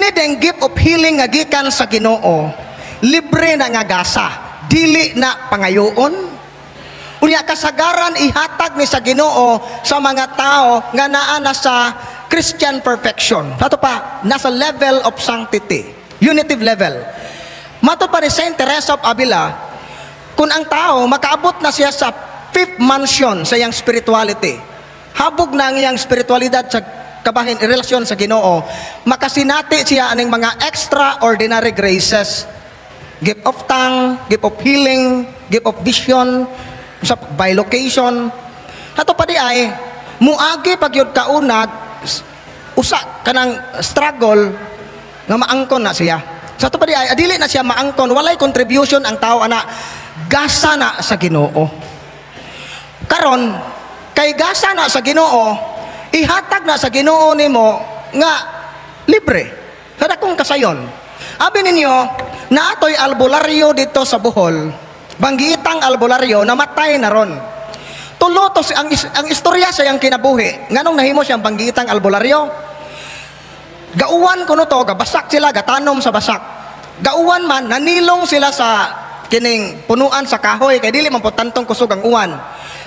Kini deng gift of healing nga gikan sa Ginoo, libre na nga gasa, dili na pangayoon. Unya kasagaran ihatag ni sa Ginoo sa mga tao nga naa na sa Christian perfection. Sato pa, nasa level of sanctity, unitive level. Mato pa ni Saint Teresa of Avila, kung ang tao makaabot na siya sa fifth mansion sa iyang spirituality, habog na ang iyang spiritualidad sa kabahin, relasyon sa Ginoo, makasinati siya aning mga extraordinary graces, gift of tongue, gift of healing, gift of vision, sa bilocation. Hato pa di ay muagi pagyud kaunag usa kanang struggle nga maangkon na siya. Sa to pa di ay adili na siya maangkon, walay contribution ang tao ana, gasa na sa Ginoo. Karon kay gasa na sa Ginoo, ihatag na sa Ginoo nimo nga libre. Kada kung kasayon. Abi ninyo, naatoy albularyo dito sa Bohol. Banggitang albularyo, namatay na ron. Tulotos ang istorya sa iyang kinabuhi. Nganong nahimo siyang banggitang albularyo? Gauwan kuno to, gabasak sila, gatanom sa basak. Gauwan man, nanilong sila sa kining punuan sa kahoy, kay dili man po tantong kusog ang uwan.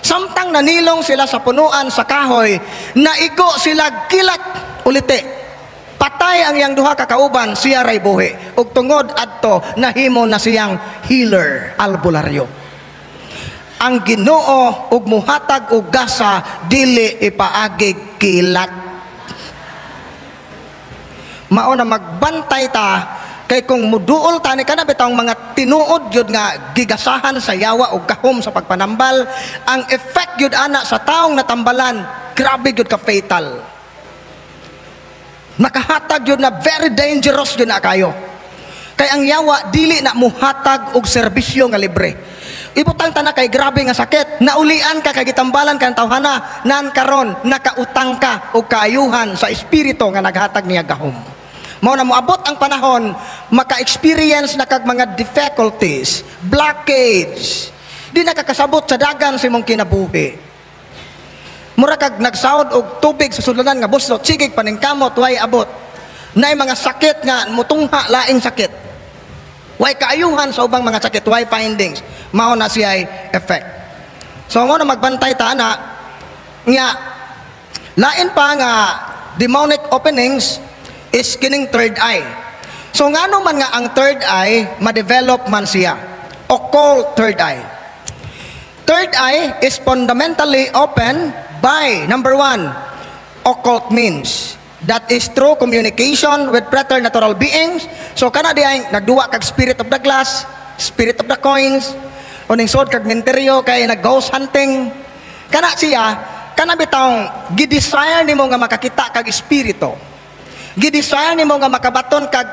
Samtang nanilong sila sa punuan sa kahoy, naigo sila kilat ulite. Patay ang iyang duha ka kauban, siya ray buhi. Ug tungod adto nahimo na siyang healer, albularyo. Ang Ginoo ug muhatag og gasa, dili ipaagi kilat. Mao na magbantay ta, kay kung muduol ta ni kana bitang mga tinuod gyud nga gigasahan sa yawa ug gahom sa pagpanambal, ang effect gyud ana sa taong natambalan, grabe gyud ka fatal. Nakahatag yun na very dangerous yun na kayo. Kay ang yawa dili na muhatag og serbisyo nga libre. Ibutang ta na kay grabe nga sakit, naulian ka kay gitambalan kan tawhana, nan karon nakautang ka og kaayuhan sa espiritu nga naghatag niya gahom. Mao na moabot ang panahon, maka-experience na kag mga difficulties, blockage, di nakakasabot sa dagan sa imong kinabuhi. Mura kag nagsawod og tubig sa sudlanan nga buslot, sigig paningkamot, way abot. Nay mga sakit nga mutungha, laing sakit. Way kaayuhan sa ubang mga sakit, way findings. Mao na siya effect. So mo na magbantay ta na nga lain pa nga demonic openings is kining third eye. So ngano man nga ang third eye ma-develop man siya. Occult third eye. Third eye is fundamentally open by, number one, occult means. That is through communication with preternatural beings. So kana diay nagduwa kag spirit of the glass, spirit of the coins, uning sword kag menteryo kay nag-ghost hunting. Kana siya, kana bitawng gi-desire nimo nga makakita kag espiritu. Gi-desire nimo nga makabaton kag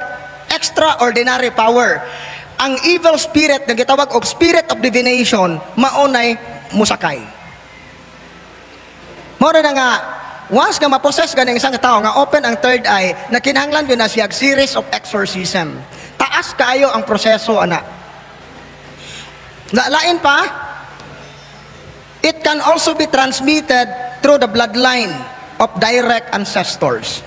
extraordinary power. Ang evil spirit nga gitawag og spirit of divination maunay musakay. Mao na nga once nga ma-possess ganing isang tao nga open ang third eye, na kinahanglan yun na siya series of exorcism. Taas kaayo ang proseso ana. Lain pa, it can also be transmitted through the bloodline of direct ancestors.